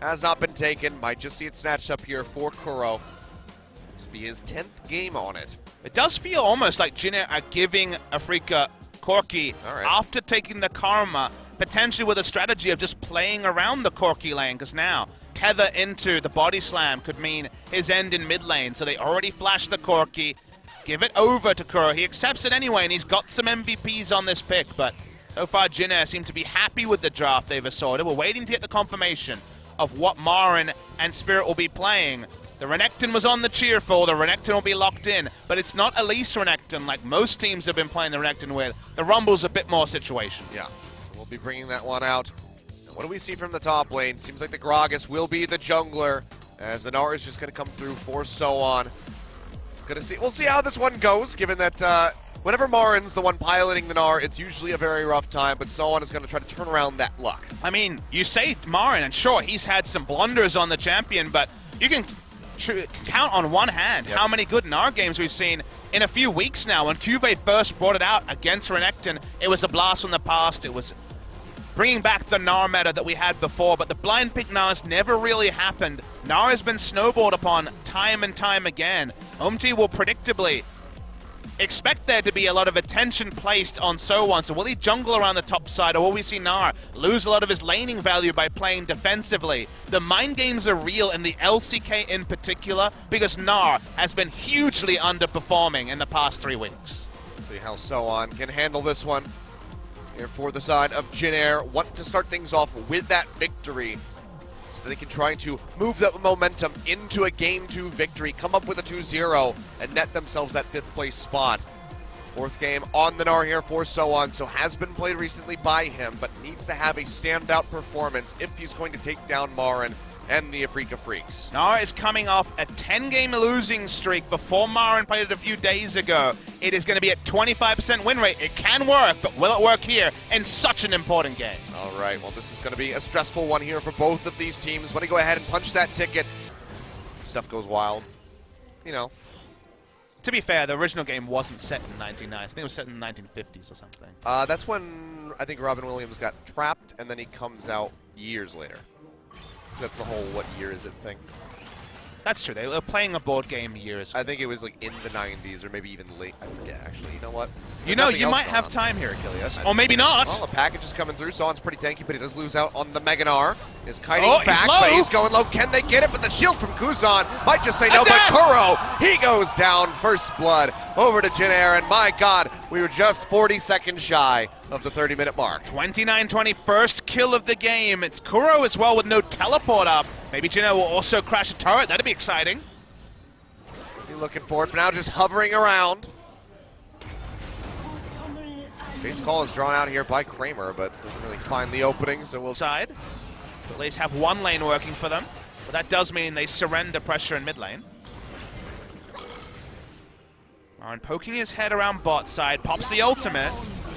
has not been taken. Might just see it snatched up here for Kuro. This will be his 10th game on it. It does feel almost like Jin are giving Afrika Corki after taking the Karma, potentially with a strategy of just playing around the Corki lane, because now tether into the body slam could mean his end in mid lane. So they already flashed the Corki, give it over to Kuro. He accepts it anyway, and he's got some MVPs on this pick, but so far Jin seem to be happy with the draft they've assorted. We're waiting to get the confirmation of what MaRin and Spirit will be playing. The Renekton was on the Cheerful, the Renekton will be locked in, but it's not Elise Renekton like most teams have been playing the Renekton with. The Rumble's a bit more situation. Yeah, so we'll be bringing that one out. Now, what do we see from the top lane? Seems like the Gragas will be the jungler, as the Gnar is just going to come through for Soan. It's gonna see. We'll see how this one goes, given that whenever MaRin's the one piloting the Gnar, it's usually a very rough time, but Soan is going to try to turn around that luck. I mean, you say MaRin, and sure, he's had some blunders on the champion, but you can count on one hand how many good Gnar games we've seen in a few weeks now. When Cuvée first brought it out against Renekton, it was a blast from the past. It was bringing back the Gnar meta that we had before, but the blind pick Gnars never really happened. Gnar has been snowballed upon time and time again. Umti will predictably expect there to be a lot of attention placed on Soan. So will he jungle around the top side, or will we see Gnar lose a lot of his laning value by playing defensively? The mind games are real in the LCK in particular, because Gnar has been hugely underperforming in the past 3 weeks. See how Soan can handle this one. Here for the side of Jin want to start things off with that victory, so they can try to move that momentum into a Game 2 victory, come up with a 2-0, and net themselves that 5th place spot. 4th game on the Gnar here for Soan, so has been played recently by him, but needs to have a standout performance if he's going to take down MaRin and the Afrika Freaks. Gnar is coming off a 10-game losing streak before MaRin played it a few days ago. It is going to be at 25% win rate. It can work, but will it work here in such an important game? All right, well, this is going to be a stressful one here for both of these teams. When they go ahead and punch that ticket, stuff goes wild. You know. To be fair, the original game wasn't set in 1990s. I think it was set in the 1950s or something. That's when I think Robin Williams got trapped, and then he comes out years later. That's the whole what year is it thing. That's true. They were playing a board game years ago. I think it was like in the 90s or maybe even late. I forget, actually. You know what? You know, you might have time here, Achilles. Or maybe not. Well, a package is coming through. Soan's pretty tanky, but he does lose out on the Mega Gnar. Is kiting back, but he's going low. Can they get it? But the shield from Kuzan might just say no, but Kuro, he goes down. First blood over to Jin, and my God, we were just 40 seconds shy of the 30-minute mark. 29-20, first kill of the game. It's Kuro as well with no teleport up. Maybe Jin will also crash a turret. That'd be exciting. Be looking for it, but now just hovering around. Fate's call is drawn out here by Kramer, but doesn't really find the opening, so we'll... Side. At least have one lane working for them, but that does mean they surrender pressure in mid lane. MaRin poking his head around bot side, pops the ultimate.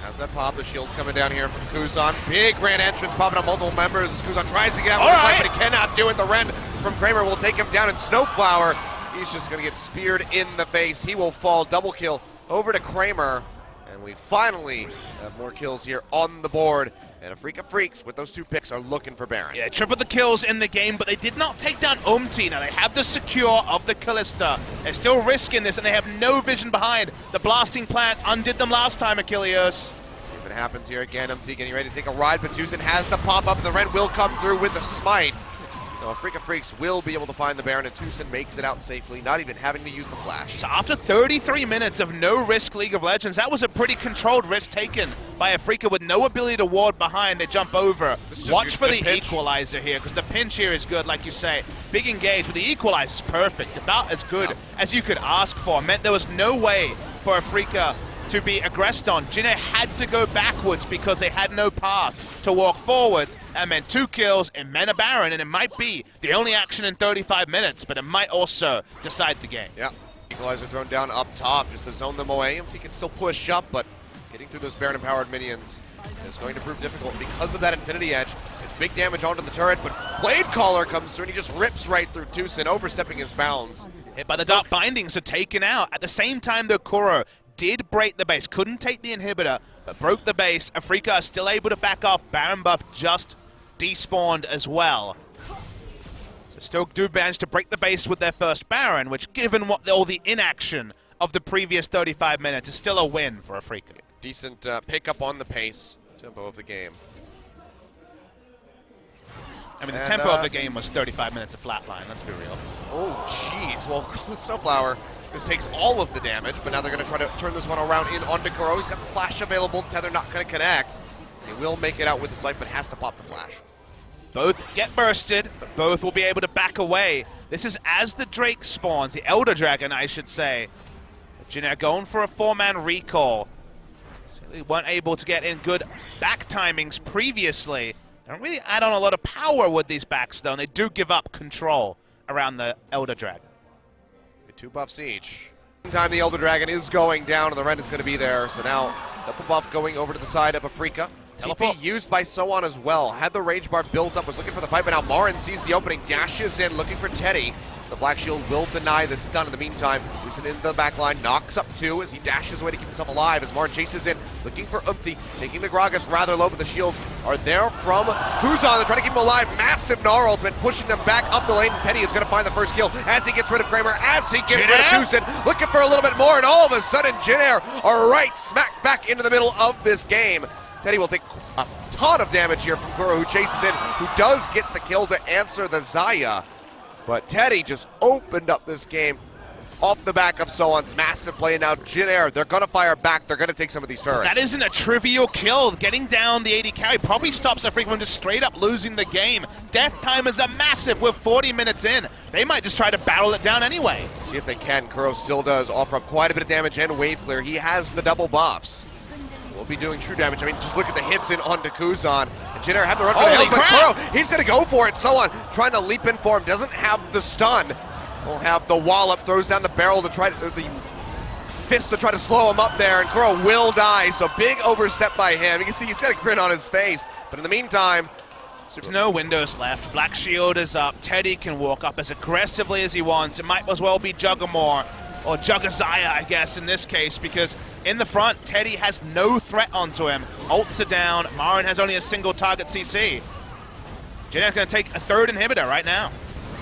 Has that pop, the shield coming down here from Kuzan. Big grand entrance popping up multiple members as Kuzan tries to get out with his life, but he cannot do it. The Ren from Kramer will take him down in Snowflower. He's just going to get speared in the face. He will fall. Double kill over to Kramer. And we finally have more kills here on the board. And Afrika Freaks, with those 2 picks, are looking for Baron. Yeah, triple the kills in the game, but they did not take down Umti. Now they have the secure of the Kalista. They're still risking this, and they have no vision behind. The blasting plant undid them last time, Achilles. See if it happens here again. Umti getting ready to take a ride, but Tucson has the pop-up, and the Ren will come through with the smite. So Afrika Freaks will be able to find the Baron, and Tucson makes it out safely, not even having to use the flash. So after 33 minutes of no-risk League of Legends, that was a pretty controlled risk taken by Afrika with no ability to ward behind. They jump over. Watch for the equalizer here, because the pinch here is good, like you say. Big engage, but the equalizer is perfect. About as good as you could ask for. Meant there was no way for Afrika to be aggressed on. Jin had to go backwards because they had no path to walk forwards. That meant 2 kills, it meant a Baron, and it might be the only action in 35 minutes, but it might also decide the game. Yeah, equalizer thrown down up top just to zone them away. He can still push up, but getting through those Baron-empowered minions is going to prove difficult because of that Infinity Edge. It's big damage onto the turret, but Blade Caller comes through and he just rips right through Tucson, overstepping his bounds. Hit by the Dark Bindings are taken out. At the same time, though, Kuro did break the base. Couldn't take the inhibitor, but broke the base. Afrika is still able to back off. Baron buff just despawned as well. Still do manage to break the base with their first Baron, which, given all the inaction of the previous 35 minutes, is still a win for Afrika. Decent pickup on the pace, tempo of the game. I mean, the tempo of the game was 35 minutes of flatline, let's be real. Oh, jeez. Well, Snowflower just takes all of the damage, but now they're going to try to turn this one around in onto Kuro. He's got the flash available. Tether not going to connect. He will make it out with the snipe, but has to pop the flash. Both get bursted, but both will be able to back away. This is as the Drake spawns, the Elder Dragon, I should say. Jin Air going for a 4-man recall. So they weren't able to get in good back timings previously. They don't really add on a lot of power with these backs, though, and they do give up control around the Elder Dragon. 2 buffs each. Meantime, the Elder Dragon is going down, and the Ren is going to be there. So now, double buff going over to the side of Afrika. TP used by Soan as well. Had the rage bar built up, was looking for the fight, but now MaRin sees the opening, dashes in, looking for Teddy. The Black Shield will deny the stun in the meantime. Loosen into the back line, knocks up 2 as he dashes away to keep himself alive as MaRin chases in, looking for Umpty, taking the Gragas rather low, but the shields are there from Kuzan. They're trying to keep him alive. Massive Gnarl, but pushing them back up the lane. Teddy is going to find the first kill as he gets rid of Kramer, as he gets rid of Tucson, looking for a little bit more, and all of a sudden, Jin Air are right smack back into the middle of this game. Teddy will take a ton of damage here from Kuro, who chases in, who does get the kill to answer the Xayah. But Teddy just opened up this game off the back of Soan's massive play. And now Jin Air, they're going to fire back. They're going to take some of these turrets. That isn't a trivial kill. Getting down the 80 carry probably stops Afrika from just straight up losing the game. Death timers are massive. We're 40 minutes in. They might just try to battle it down anyway. See if they can. Kuro still does offer up quite a bit of damage and wave clear. He has the double buffs. Will be doing true damage. I mean, just look at the hits in onto Kuzan. And Jin Air have to run for the hills, but Kuro, he's going to go for it. Soan trying to leap in for him. Doesn't have the stun. Will have the wallop, throws down the barrel to try to, the fist to try to slow him up there, and Kuro will die. So big overstep by him. You can see he's got a grin on his face. But in the meantime, there's no windows left. Black Shield is up. Teddy can walk up as aggressively as he wants. It might as well be Juggermore. Or Xayah, I guess, in this case, because in the front, Teddy has no threat onto him. Ults are down. MaRin has only a single target CC. Jin Air's going to take a 3rd inhibitor right now.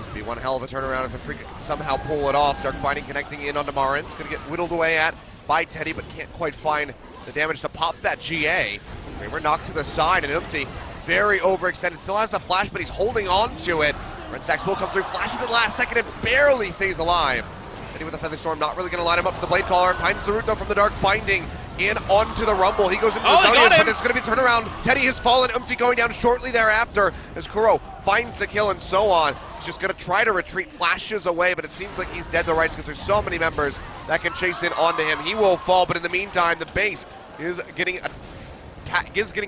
It'd be one hell of a turnaround if Afrika can somehow pull it off. Dark Binding connecting in onto MaRin. It's going to get whittled away at by Teddy, but can't quite find the damage to pop that GA. Kramer knocked to the side, and Umpty very overextended. Still has the flash, but he's holding on to it. Red Stacks will come through, flashes at the last second, and barely stays alive. Teddy with the Feather Storm, not really going to line him up for the Blade Caller. Finds the root, though, from the Dark Binding in onto the Rumble. He goes into the Zonias, but it's going to be a turnaround. Teddy has fallen. Umpty going down shortly thereafter as Kuro finds the kill and so on. He's just going to try to retreat, flashes away, but it seems like he's dead to rights because there's so many members that can chase in onto him. He will fall, but in the meantime, the base is getting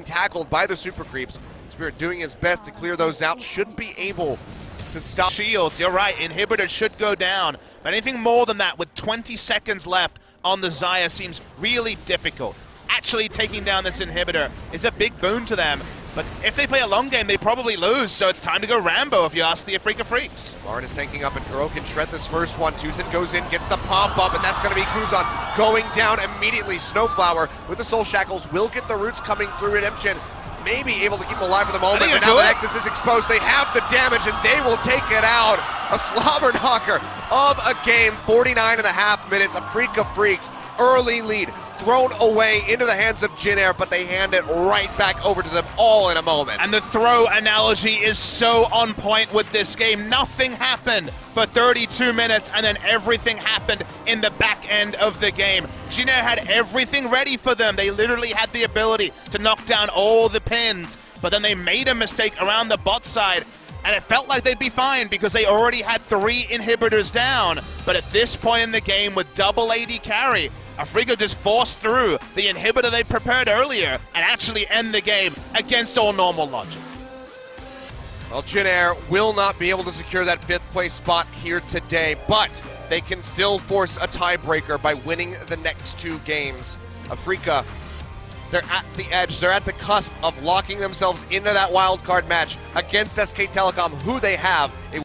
tackled by the Super Creeps. Spirit doing his best to clear those out. Should be able to stop shields. You're right, inhibitor should go down, but anything more than that with 20 seconds left on the Xayah seems really difficult. Actually taking down this inhibitor is a big boon to them, but if they play a long game, they probably lose, so it's time to go Rambo if you ask the Afrika Freaks. MaRin is tanking up, and Kuro can shred this first one. Tucson goes in, gets the pop-up, and that's going to be Kuzan going down immediately. Snowflower with the Soul Shackles will get the roots coming through Redemption. Maybe able to keep him alive for the moment, but now the Nexus is exposed. They have the damage, and they will take it out. A slobber knocker of a game, 49.5 minutes. Afrika Freaks, early lead, thrown away into the hands of Jin Air, but they hand it right back over to them all in a moment. And the throw analogy is so on point with this game. Nothing happened for 32 minutes, and then everything happened in the back end of the game. Jin Air had everything ready for them. They literally had the ability to knock down all the pins, but then they made a mistake around the bot side, and it felt like they'd be fine because they already had 3 inhibitors down. But at this point in the game, with double AD carry, Afrika just forced through the inhibitor they prepared earlier and actually end the game against all normal logic. Well, Jin Air will not be able to secure that 5th place spot here today, but they can still force a tiebreaker by winning the next 2 games. Afrika, they're at the edge, they're at the cusp of locking themselves into that wild card match against SK Telecom, who they have a